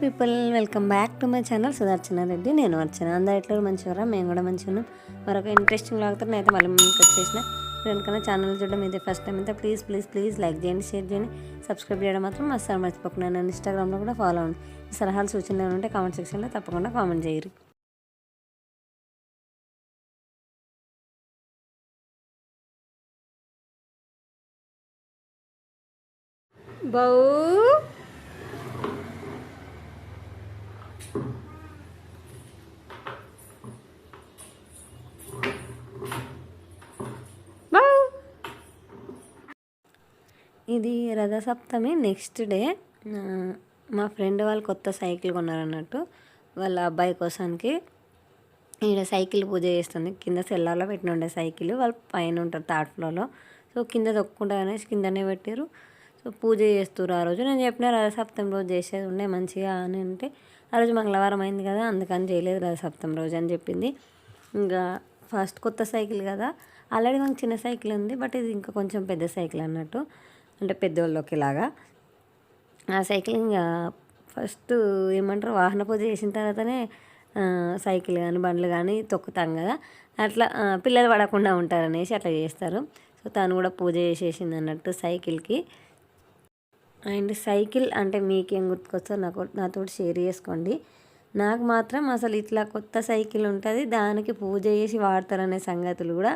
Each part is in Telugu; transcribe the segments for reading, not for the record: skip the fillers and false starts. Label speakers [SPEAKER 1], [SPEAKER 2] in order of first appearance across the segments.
[SPEAKER 1] People, welcome back to my channel Sudarshana Reddy. నేను అర్చన. అందరు ఎట్లా మంచిగా, మేము కూడా మంచిగా ఉన్నాం. మరొక ఇంట్రెస్టింగ్ లాగుతారు. నేనైతే మళ్ళీ ముందుకు వచ్చేసిన. ఎందుకన్నా ఛానల్ చూడడం ఇది ఫస్ట్ టైం అయితే ప్లీజ్ లైక్ చేయండి, షేర్ చేయండి, సబ్స్క్రైబ్ చేయడం మాత్రం అస్సలు మర్చిపోకుండా. నన్ను ఇన్స్టాగ్రామ్లో కూడా ఫాలో అవ్వండి. సలహాలు సూచనలు ఉంటే కామెంట్ సెక్షన్లో తప్పకుండా కామెంట్ చేయరు. బౌ ఇది రథసప్తమి నెక్స్ట్ డే. మా ఫ్రెండ్ వాళ్ళు కొత్త సైకిల్ కొన్నారన్నట్టు. వాళ్ళ అబ్బాయి కోసానికి ఈడ సైకిల్ పూజ చేస్తుంది. కింద సెల్లార్లో పెట్టిన ఉండే సైకిల్, వాళ్ళు పైన ఉంటారు థర్డ్ ఫ్లోర్లో. సో కింద తొక్కుంటా అనేసి కిందనే పెట్టారు. సో పూజ చేస్తారు. ఆ రోజు నేను చెప్పిన రథసప్తమి రోజు చేసేది ఉండే మంచిగా అని అంటే, ఆ రోజు మంగళవారం అయింది కదా అందుకని చేయలేదు రథసప్తమి రోజు అని చెప్పింది. ఇంకా ఫస్ట్ కొత్త సైకిల్ కదా, ఆల్రెడీ మనకు చిన్న సైకిల్ ఉంది, బట్ ఇది ఇంకా కొంచెం పెద్ద సైకిల్ అన్నట్టు, అంటే పెద్దోళ్ళకి లాగా. ఆ సైకిల్ ఇంకా ఫస్ట్ ఏమంటారు, వాహన పూజ చేసిన తర్వాతనే సైకిల్ కానీ బండ్లు కానీ తొక్కుతాం కదా, అట్లా పిల్లలు పడకుండా ఉంటారనేసి అట్లా చేస్తారు. సో తను కూడా పూజ చేసేసింది అన్నట్టు సైకిల్కి. అండ్ సైకిల్ అంటే మీకేం గుర్తుకొస్తో నాతో షేర్ చేసుకోండి. నాకు మాత్రం అసలు ఇట్లా కొత్త సైకిల్ ఉంటుంది, దానికి పూజ చేసి వాడతారనే సంగతులు కూడా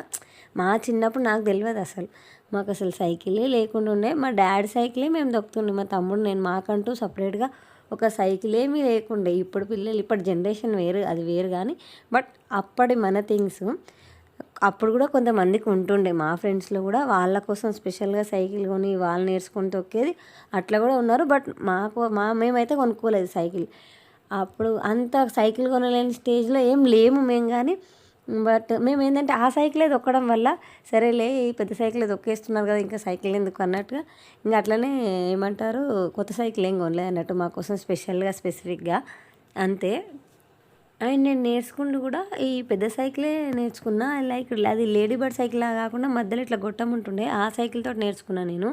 [SPEAKER 1] మా చిన్నప్పుడు నాకు తెలియదు. అసలు మాకు అసలు సైకిలే లేకుండా ఉండే. మా డాడీ సైకిలే మేము దొక్కుతుండే, మా తమ్ముడు నేను, మాకంటూ సపరేట్గా ఒక సైకిల్ ఏమీ లేకుండే. ఇప్పుడు పిల్లలు, ఇప్పటి జనరేషన్ వేరు, అది వేరు. కానీ బట్ అప్పటి మన థింగ్స్ అప్పుడు కూడా కొంతమందికి ఉంటుండే. మా ఫ్రెండ్స్లో కూడా వాళ్ళ కోసం స్పెషల్గా సైకిల్ కొని వాళ్ళు నేర్చుకుని తొక్కేది అట్లా కూడా ఉన్నారు. బట్ మేమైతే కొనుక్కోలేదు సైకిల్. అప్పుడు అంత సైకిల్ కొనలేని స్టేజ్లో ఏం లేము మేము. కానీ బట్ మేము ఏంటంటే ఆ సైకిలే తొక్కడం వల్ల సరేలే ఈ పెద్ద సైకిలే తొక్కేస్తున్నారు కదా, ఇంకా సైకిల్ ఎందుకు అన్నట్టుగా ఇంకా అట్లనే ఏమంటారు, కొత్త సైకిల్ ఏం కొనలేదు అన్నట్టు మా కోసం స్పెసిఫిక్గా అంతే. అండ్ నేను నేర్చుకుంటూ కూడా ఈ పెద్ద సైకిలే నేర్చుకున్నా. లైక్ అది లేడీ బర్డ్ సైకిల్ కాకుండా మధ్యలో ఇట్లా గొట్టం ఉంటుండే, ఆ సైకిల్తో నేర్చుకున్నాను నేను.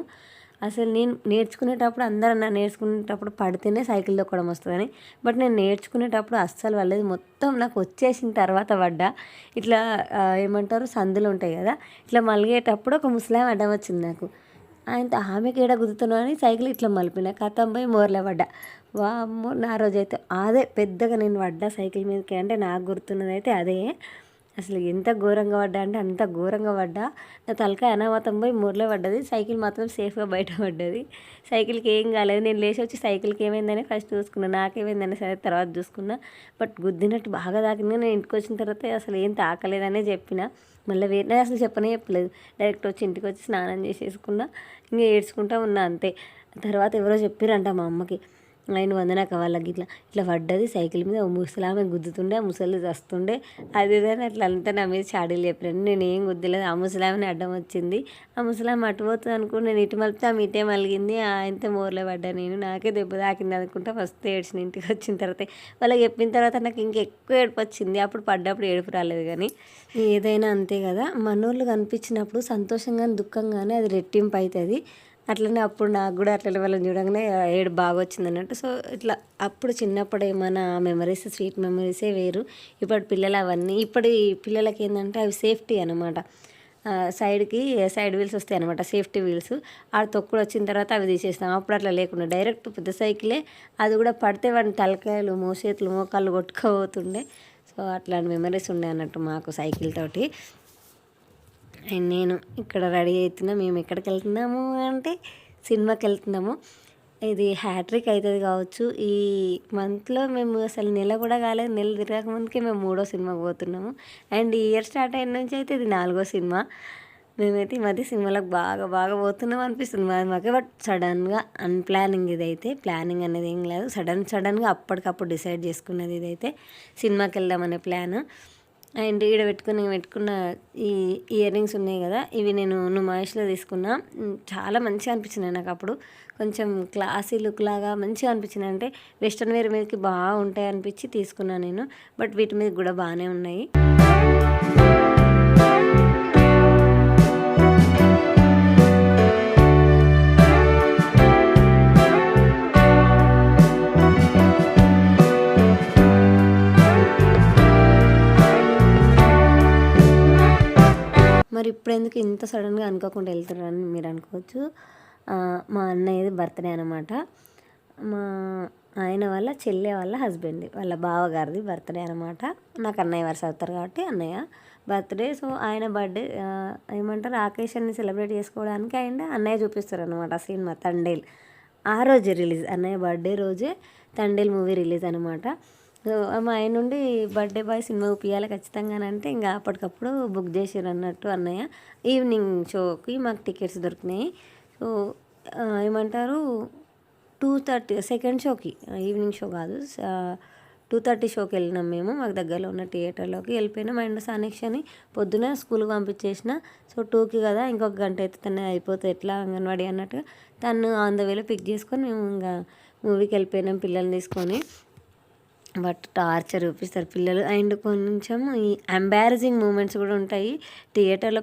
[SPEAKER 1] అసలు నేను నేర్చుకునేటప్పుడు అందరూ నేర్చుకునేటప్పుడు పడితేనే సైకిల్ తొక్కడం వస్తుందని, బట్ నేను నేర్చుకునేటప్పుడు అస్సలు వాళ్ళది మొత్తం నాకు వచ్చేసిన తర్వాత పడ్డా. ఇట్లా ఏమంటారు, సందులు ఉంటాయి కదా, ఇట్లా మలిగేటప్పుడు ఒక ముసలాం అడ్డం వచ్చింది నాకు. ఆమెకి ఏడ గుద్దుతున్నావు అని సైకిల్ ఇట్లా మలిపిన, కథం పోయి మోర్లే పడ్డా. వామ్మో, నా రోజైతే అదే పెద్దగా నేను పడ్డా సైకిల్ మీదకి. అంటే నాకు గుర్తున్నది అయితే అదే. అసలు ఎంత ఘోరంగా పడ్డా అంటే అంత ఘోరంగా పడ్డా. నా తలకాయ అనామతం పోయి మూరలో పడ్డది, సైకిల్ మాత్రం సేఫ్గా బయట పడ్డది. సైకిల్కి ఏం కాలేదు. నేను లేచి వచ్చి సైకిల్కి ఏమైందని ఫస్ట్ చూసుకున్నాను, నాకేమైందని సరే తర్వాత చూసుకున్నా. బట్ గుద్దినట్టు బాగా తాకింది. నేను ఇంటికి వచ్చిన తర్వాత అసలు ఏం తాకలేదనే చెప్పిన. మళ్ళీ వేరే అసలు చెప్పలేదు. డైరెక్ట్ వచ్చి ఇంటికి వచ్చి స్నానం చేసేసుకున్నా, ఇంకా ఏడ్చుకుంటా ఉన్నా అంతే. తర్వాత ఎవరో చెప్పారంట మా అమ్మకి, ఆయన వందనాక వాళ్ళకి ఇట్లా పడ్డది సైకిల్ మీద, ముసలామె గుద్దుతుండే, ఆ ముసలి వస్తుండే, అది ఇదని అట్లా అంతా నా మీద చాడీలు చెప్పాను. నేను ఏం గుద్దలేదు. ఆ ముసలామెని అడ్డం వచ్చింది, ఆ ముసలామె అటు పోతుంది అనుకుని నేను ఇటు మలిపితే ఆమె ఇటే మలిగింది. ఆయనతో మోర్లో పడ్డా నేను. నాకే దెబ్బ తాకింది అనుకుంటా ఫస్ట్ ఏడ్చిన. ఇంటికి వచ్చిన తర్వాత వాళ్ళకి చెప్పిన తర్వాత నాకు ఇంకెక్కువ ఏడుపు వచ్చింది. అప్పుడు పడ్డప్పుడు ఏడుపు రాలేదు. కానీ ఏదైనా అంతే కదా, మనోళ్ళు కనిపించినప్పుడు సంతోషంగా దుఃఖంగానే అది రెట్టింపు అవుతుంది. అట్లనే అప్పుడు నాకు కూడా అట్లా వాళ్ళని చూడగానే ఏడు బాగా వచ్చింది అన్నట్టు. సో ఇట్లా అప్పుడు చిన్నప్పుడు ఏమైనా మెమరీస్, స్వీట్ మెమరీసే వేరు. ఇప్పటి పిల్లలు అవన్నీ, ఇప్పటి పిల్లలకి ఏంటంటే అవి సేఫ్టీ అనమాట. సైడ్ వీల్స్ వస్తాయి అనమాట, సేఫ్టీ వీల్స్. ఆ తొక్కుడు వచ్చిన తర్వాత అవి తీసేస్తాం. అప్పుడు అట్లా లేకుండా డైరెక్ట్ పెద్ద సైకిలే, అది కూడా పడితే వాడిని తలకాయలు, మోచేతులు, మోకాళ్ళు కొట్టుకోబోతుండే. సో అట్లాంటి మెమరీస్ ఉండే అన్నట్టు మాకు సైకిల్ తోటి. అండ్ నేను ఇక్కడ రెడీ అవుతున్నా. మేము ఎక్కడికి వెళ్తున్నాము అంటే సినిమాకి వెళ్తున్నాము. ఇది హ్యాట్రిక్ అవుతుంది కావచ్చు ఈ మంత్లో. మేము అసలు నెల కూడా కాలేదు, నెల తిరగక ముందుకే మేము 3వ సినిమాకి పోతున్నాము. అండ్ ఈ ఇయర్ స్టార్ట్ అయిన నుంచి అయితే ఇది 4వ సినిమా. మేమైతే ఈ మధ్య సినిమాలకు బాగా పోతున్నాం అనిపిస్తుంది మాకే. బట్ సడన్గా అన్ప్లానింగ్ ఇదైతే, ప్లానింగ్ అనేది ఏం లేదు, సడన్గా అప్పటికప్పుడు డిసైడ్ చేసుకున్నది ఇదైతే. సినిమాకి వెళ్దామనే ప్లాన్. అండ్ ఈడ పెట్టుకున్న ఈ ఇయర్ రింగ్స్ ఉన్నాయి కదా, ఇవి నేను నుమాయిష్లో తీసుకున్నా. చాలా మంచిగా అనిపించినాయి నాకు అప్పుడు. కొంచెం క్లాసీ లుక్ లాగా మంచిగా అనిపించినాయి. అంటే వెస్ట్రన్ వేర్ మీదకి బాగుంటాయి అనిపించి తీసుకున్నాను నేను. బట్ వీటి మీద కూడా బాగానే ఉన్నాయి. మరి ఇప్పుడెందుకు ఇంత సడన్గా అనుకోకుండా వెళ్తున్నారని మీరు అనుకోవచ్చు. మా అన్నయ్యది బర్త్డే అనమాట. మా ఆయన వాళ్ళ చెల్లె వాళ్ళ హస్బెండ్ వాళ్ళ బావగారిది బర్త్డే అనమాట. నాకు అన్నయ్య వరుస అవుతారు కాబట్టి అన్నయ్య బర్త్డే. సో ఆయన బర్త్డే ఏమంటారు ఆకేషన్ని సెలబ్రేట్ చేసుకోవడానికి అన్నయ్య చూపిస్తారు అనమాట సినిమా తండేల్. ఆ రోజే రిలీజ్, అన్నయ్య బర్త్డే రోజే తండేల్ మూవీ రిలీజ్ అనమాట. సో మా ఆయన నుండి బర్త్డే బాయ్ సినిమా చూపించాలి ఖచ్చితంగా అంటే ఇంకా అప్పటికప్పుడు బుక్ చేసారు అన్నట్టు అన్నయ్య. ఈవినింగ్ షోకి మాకు టికెట్స్ దొరికినాయి. సో ఏమంటారు 2:30 సెకండ్ షోకి, ఈవినింగ్ షో కాదు 2:30 షోకి వెళ్ళినాం మేము. మాకు దగ్గరలో ఉన్న థియేటర్లోకి వెళ్ళిపోయినాం. అండ్ సానిక్షని పొద్దున స్కూల్కి పంపించేసిన. సో 2కి కదా ఇంకొక గంట అయితే తను అయిపోతే ఎట్లా అంగన్వాడీ అన్నట్టుగా తను ఆన్ ద వేలో పిక్ చేసుకొని మేము ఇంకా మూవీకి వెళ్ళిపోయినాం పిల్లల్ని తీసుకొని. బట్ టార్చర్ చూపిస్తారు పిల్లలు. అండ్ కొంచెం ఈ ఎంబారసింగ్ మూమెంట్స్ కూడా ఉంటాయి థియేటర్లో.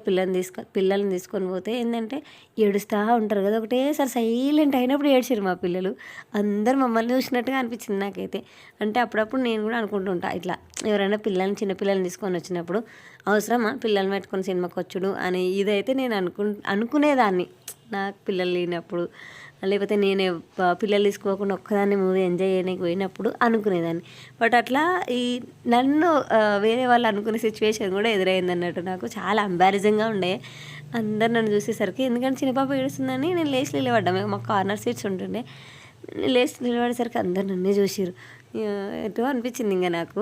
[SPEAKER 1] పిల్లల్ని తీసుకొని పోతే ఏంటంటే ఏడుస్తూ ఉంటారు కదా, ఒకటేసారి సైలెంట్ అయినప్పుడు ఏడ్చారు మా పిల్లలు. అందరు మమ్మల్ని చూసినట్టుగా అనిపించింది నాకైతే. అంటే అప్పుడప్పుడు నేను కూడా అనుకుంటుంటా ఇట్లా ఎవరైనా చిన్నపిల్లల్ని తీసుకొని వచ్చినప్పుడు అవసరమా పిల్లల్ని పెట్టుకొని సినిమాకి వచ్చుడు అని. ఇదైతే నేను అనుకునేదాన్ని నాకు పిల్లలు లేనప్పుడు, లేకపోతే నేనే పిల్లలు తీసుకోకుండా ఒక్కదాన్ని మూవీ ఎంజాయ్ చేయడానికి పోయినప్పుడు అనుకునేదాన్ని. బట్ అట్లా నన్ను వేరే వాళ్ళు అనుకునే సిచ్యువేషన్ కూడా ఎదురైంది అన్నట్టు. నాకు చాలా ఎంబారసింగ్గా ఉండే అందరు నన్ను చూసేసరికి. ఎందుకంటే చిన్నపాప ఏడుస్తుందని నేను లేచి నిలబడ్డా. మాకు కార్నర్ సీట్స్ ఉంటుండే. లేచి నిలబడేసరికి అందరు నన్నే చూసిరు. ఎటో అనిపించింది ఇంకా నాకు.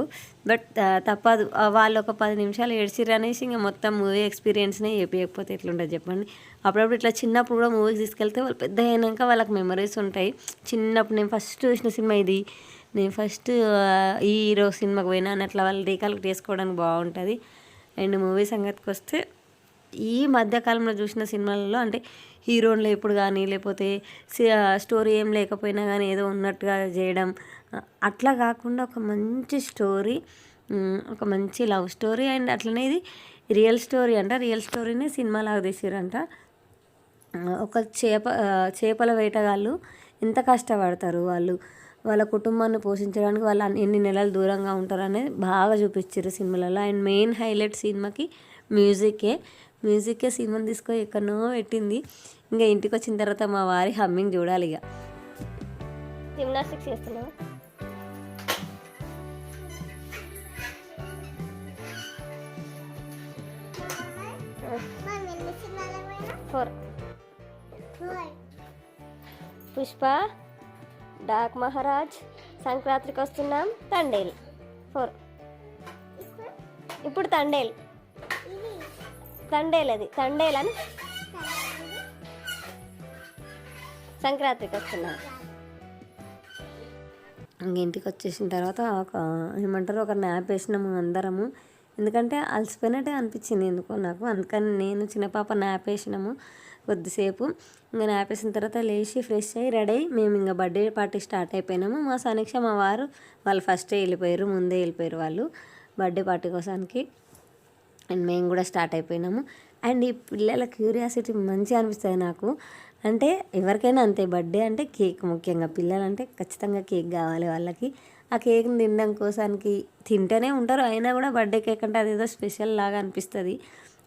[SPEAKER 1] బట్ తప్పదు, వాళ్ళు ఒక 10 నిమిషాలు ఏడ్చిర్రు అనేసి ఇంకా మొత్తం మూవీ ఎక్స్పీరియన్స్నే చెప్పకపోతే ఎట్లుంటుంది చెప్పండి. అప్పుడప్పుడు ఇట్లా చిన్నప్పుడు కూడా మూవీకి తీసుకెళ్తే వాళ్ళు పెద్ద అయినాక వాళ్ళకి మెమరీస్ ఉంటాయి. చిన్నప్పుడు నేను ఫస్ట్ చూసిన సినిమా ఇది, నేను ఫస్ట్ ఈ హీరో సినిమాకి పోయినా అని అట్లా వాళ్ళు రీకాలెక్ట్ చేసుకోవడానికి బాగుంటుంది. అండ్ మూవీ సంగతికి వస్తే ఈ మధ్యకాలంలో చూసిన సినిమాలలో అంటే హీరోయిన్లు ఎప్పుడు కానీ లేకపోతే స్టోరీ ఏం లేకపోయినా కానీ ఏదో ఉన్నట్టుగా చేయడం అట్లా కాకుండా ఒక మంచి స్టోరీ, ఒక మంచి లవ్ స్టోరీ. అండ్ అట్లనే ఇది రియల్ స్టోరీ అంట. రియల్ స్టోరీనే సినిమాలాగా తీసిరంట. ఒక చేపల వేటగాళ్ళు ఎంత కష్టపడతారు, వాళ్ళ కుటుంబాన్ని పోషించడానికి వాళ్ళు ఎన్ని నెలలు దూరంగా ఉంటారు అనేది బాగా చూపించారు సినిమాలలో. అండ్ మెయిన్ హైలైట్ సినిమాకి మ్యూజికే సినిమాని తీసుకొని ఎక్కడనో పెట్టింది. ఇంకా ఇంటికి వచ్చిన తర్వాత మా వారి హమ్మింగ్ చూడాలి. ఇక జిమ్నాస్టిక్స్ చేస్తున్నా. పుష్ప, డాక్ మహారాజ్, సంక్రాంతికి వస్తున్నాం, తండేల్ 4. ఇప్పుడు తండేల్ అది తండేల్ అని సంక్రాంతికి వస్తున్నాం. ఇంక ఇంటికి వచ్చేసిన తర్వాత ఏమంటారు ఒక న్యాప్ వేసినాము అందరము. ఎందుకంటే అలసిపోయినట్టే అనిపించింది ఎందుకో నాకు. అందుకని నేను చిన్న పాప న్యాప్ వేసినాము కొద్దిసేపు. ఇంకా న్యాప్ వేసిన తర్వాత లేచి ఫ్రెష్ అయ్యి రెడీ అయ్యి మేము ఇంకా బర్త్డే పార్టీ స్టార్ట్ అయిపోయినాము. మా సమీక్ష మా వారు వాళ్ళు ఫస్టే వెళ్ళిపోయారు, ముందే వెళ్ళిపోయారు వాళ్ళు బర్త్డే పార్టీ కోసానికి. అండ్ మేము కూడా స్టార్ట్ అయిపోయినాము. అండ్ ఈ పిల్లల క్యూరియాసిటీ మంచిగా అనిపిస్తుంది నాకు. అంటే ఎవరికైనా అంతే, బర్త్డే అంటే కేక్, ముఖ్యంగా పిల్లలంటే ఖచ్చితంగా కేక్ కావాలి వాళ్ళకి. ఆ కేక్ని తినడం కోసానికి తింటూనే ఉంటారు. అయినా కూడా బర్త్డే కేక్ అంటే అదేదో స్పెషల్ లాగా అనిపిస్తుంది.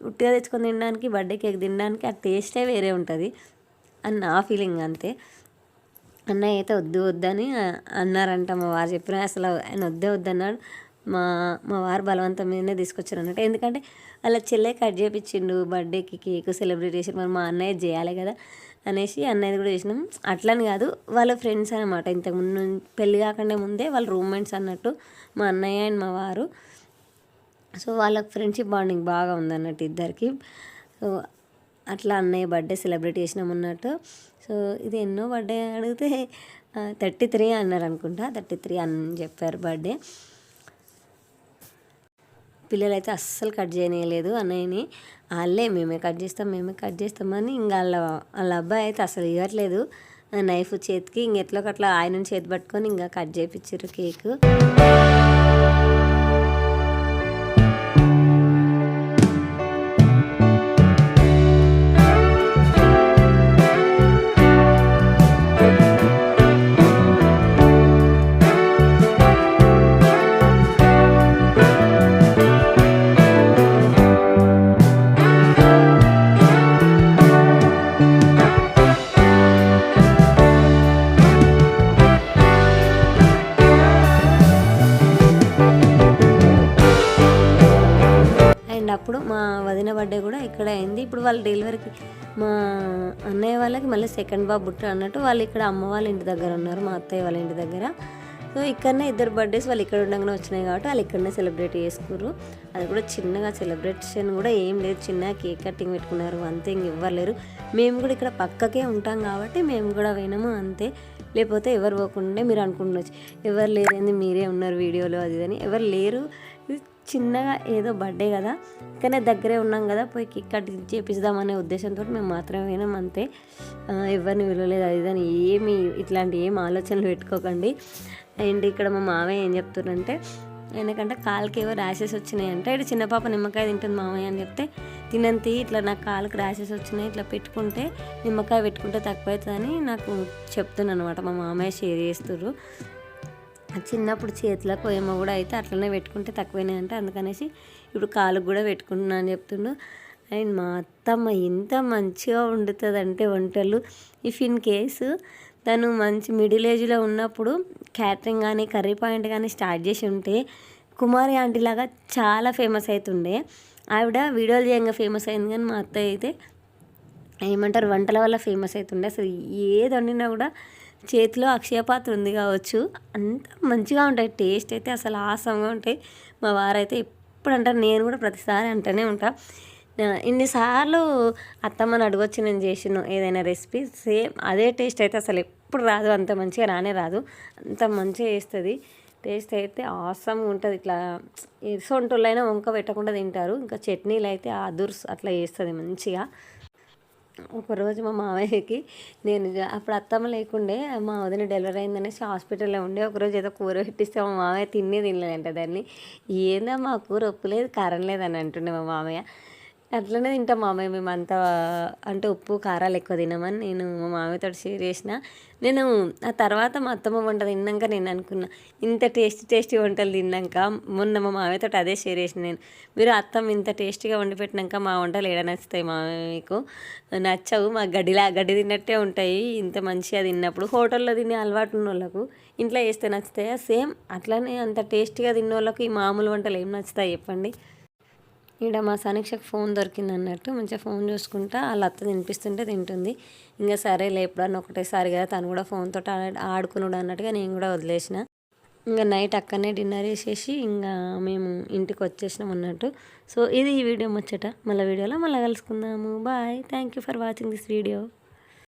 [SPEAKER 1] ఉట్టిగా తెచ్చుకొని తినడానికి బర్త్డే కేక్ తినడానికి ఆ టేస్టే వేరే ఉంటుంది అని నా ఫీలింగ్ అంతే. అన్నయ్య అయితే వద్దని అన్నారంట. మా వారు చెప్పిన అసలు ఆయన వద్దన్నాడు. మా వారు బలవంతం మీదనే తీసుకొచ్చారు అన్నట్టు. ఎందుకంటే వాళ్ళ చెల్లె కట్ చేయించిండు బర్త్డేకి కేక్ సెలబ్రేట్ చేసి, మరి మా అన్నయ్య చేయాలి కదా అనేసి అన్నయ్యది కూడా చేసినాం. అట్లని కాదు, వాళ్ళ ఫ్రెండ్స్ అనమాట. ఇంతకుముందు పెళ్ళి కాకుండా ముందే వాళ్ళ రూమ్మేట్స్ అన్నట్టు మా అన్నయ్య అండ్ మా వారు. సో వాళ్ళకి ఫ్రెండ్షిప్ బాండింగ్ బాగా ఉందన్నట్టు ఇద్దరికి. సో అట్లా అన్నయ్య బర్త్డే సెలబ్రేట్ చేసినాం అన్నట్టు. సో ఇది ఎన్నో బర్త్డే అడిగితే 33 అన్నారు అనుకుంటా. 33 అని చెప్పారు బర్త్డే. పిల్లలు అయితే అస్సలు కట్ చేయలేదు అన్నయ్యని. వాళ్ళే మేమే కట్ చేస్తామని ఇంకా వాళ్ళ అబ్బాయి అయితే అసలు ఇవ్వట్లేదు నైఫ్ చేతికి. ఇంకెట్లో అట్లా ఆయన చేతి పట్టుకొని ఇంకా కట్ చేయించారు కేక్. అప్పుడు మా వదిన బర్త్డే కూడా ఇక్కడే అయింది. ఇప్పుడు వాళ్ళ డెలివరీకి మా అన్నయ్య వాళ్ళకి మళ్ళీ సెకండ్ బాబు పుట్టాడు అన్నట్టు వాళ్ళు ఇక్కడ అమ్మ వాళ్ళ ఇంటి దగ్గర ఉన్నారు, మా అత్తయ్య వాళ్ళ ఇంటి దగ్గర. సో ఇక్కడనే ఇద్దరు బర్త్డేస్ వాళ్ళు ఇక్కడ ఉండగానే వచ్చినాయి కాబట్టి వాళ్ళు ఇక్కడనే సెలబ్రేట్ చేసుకున్నారు. అది కూడా చిన్నగా సెలబ్రేషన్ కూడా ఏం లేదు, చిన్న కేక్ కటింగ్ పెట్టుకున్నారు అంతే, ఇంక ఇవ్వలేరు. మేము కూడా ఇక్కడ పక్కకే ఉంటాం కాబట్టి మేము కూడా పోయినాము అంతే. లేకపోతే ఎవరు పోకుండా మీరు అనుకుంటుండొచ్చు ఎవరు లేరేంది మీరే ఉన్నారు వీడియోలో అది అని. ఎవరు లేరు, చిన్నగా ఏదో బర్త్డే కదా కానీ దగ్గరే ఉన్నాం కదా పోయి కేక్ కట్ చేపిద్దామనే ఉద్దేశంతో మేము మాత్రమే పోయినాం అంతే. ఎవరిని విలువలేదు అది అని ఏమి ఇట్లాంటి ఏం ఆలోచనలు పెట్టుకోకండి. అండ్ ఇక్కడ మా మామయ్య ఏం చెప్తున్నారంటే ఎందుకంటే కాలుకి ఏవో ర్యాషెస్ వచ్చినాయి అంటే ఇటు చిన్న పాప నిమ్మకాయ తింటుంది మామయ్య అని చెప్తే తినంతి ఇట్లా నా కాలుకి ర్యాషెస్ వచ్చినాయి ఇట్లా పెట్టుకుంటే నిమ్మకాయ పెట్టుకుంటే తక్కువ అవుతుందని నాకు చెప్తున్నాను అనమాట. మా మామయ్య షేర్ చేస్తున్నారు. చిన్నప్పుడు చేతులకు ఏమో కూడా అయితే అట్లనే పెట్టుకుంటే తక్కువనే అంటే అందుకనేసి ఇప్పుడు కాలుకు కూడా పెట్టుకుంటున్నా అని చెప్తుండు. అండ్ మా అత్తమ్మ ఎంత మంచిగా వండుతుంది వంటలు. ఇఫ్ ఇన్ కేసు తను మంచి మిడిల్ ఏజ్లో ఉన్నప్పుడు క్యాటరింగ్ కానీ కర్రీ పాయింట్ కానీ స్టార్ట్ చేసి ఉంటే కుమారి ఆంటీ లాగా చాలా ఫేమస్ అవుతుండే. ఆవిడ వీడియోలు చేయంగా ఫేమస్ అయింది కానీ మా అత్తయ్య అయితే ఏమంటారు వంటల వల్ల ఫేమస్ అవుతుండే. అసలు ఏది వండినా కూడా చేతిలో అక్షయపాత్ర ఉంది కావచ్చు, అంత మంచిగా ఉంటాయి, టేస్ట్ అయితే అసలు ఆసంగా ఉంటాయి. మా వారైతే ఎప్పుడు అంటారు, నేను కూడా ప్రతిసారి అంటూనే ఉంటా. ఇన్నిసార్లు అత్తమ్మని అడగొచ్చి నేను చేసిన ఏదైనా రెసిపీ సేమ్ అదే టేస్ట్ అయితే అసలు ఎప్పుడు రాదు, అంత మంచిగా రానే రాదు, అంత మంచిగా చేస్తుంది. టేస్ట్ అయితే ఆసంగా ఉంటుంది. ఇట్లా సొంటోళ్ళైనా వంక పెట్టకుండా తింటారు. ఇంకా చట్నీలు అయితే అదుర్స్ అట్లా చేస్తుంది మంచిగా. ఒకరోజు మా మామయ్యకి నేను అప్పుడు అత్తమ్మ లేకుండే మా వదిన డెలివరీ అయిందనేసి హాస్పిటల్లో ఉండే ఒకరోజు ఏదో కూర పెట్టిస్తే మా మామయ్య తినలేదంట దాన్ని. ఏందో మా కూర ఉప్పు లేదు కారం లేదని అంటుండే మా మామయ్య. అట్లనే తింటాం మామయ్య మేము అంతా, అంటే ఉప్పు కారాలు ఎక్కువ తినమని నేను మా మామయ్యతో షేర్ చేసిన. నేను ఆ తర్వాత మా అత్తమ్మ వంట తిన్నాక నేను అనుకున్నా ఇంత టేస్టీ వంటలు తిన్నాక మొన్న మా మామయ్యతో అదే షేర్ చేసిన నేను. మీరు అత్తమ్మ ఇంత టేస్టీగా వండి పెట్టినాక మా వంటలు ఏడ నచ్చుతాయి మామయ్యకు, నచ్చవు, మా గడ్డి తిన్నట్టే ఉంటాయి. ఇంత మంచిగా తిన్నప్పుడు హోటల్లో తినే అలవాటు ఉన్న వాళ్ళకు ఇంట్లో చేస్తే నచ్చుతాయా? సేమ్ అట్లనే అంత టేస్టీగా తిన్న వాళ్ళకు ఈ మామూలు వంటలు ఏం నచ్చుతాయి చెప్పండి. ఇక్కడ మా సమీక్షకు ఫోన్ దొరికింది అన్నట్టు మంచిగా ఫోన్ చూసుకుంటా వాళ్ళ అత్త తినిపిస్తుంటే తింటుంది. ఇంకా సరేలే ఎప్పుడన్నా ఒకటేసారి కదా తను కూడా ఫోన్తో ఆడుకున్నాడు అన్నట్టుగా నేను కూడా వదిలేసిన. ఇంకా నైట్ అక్కడనే డిన్నర్ చేసేసి ఇంకా మేము ఇంటికి వచ్చేసినాం అన్నట్టు. సో ఇది ఈ వీడియో ముచ్చట. మళ్ళీ వీడియోలో మళ్ళీ కలుసుకుందాము. Bye. Thank you for watching this video.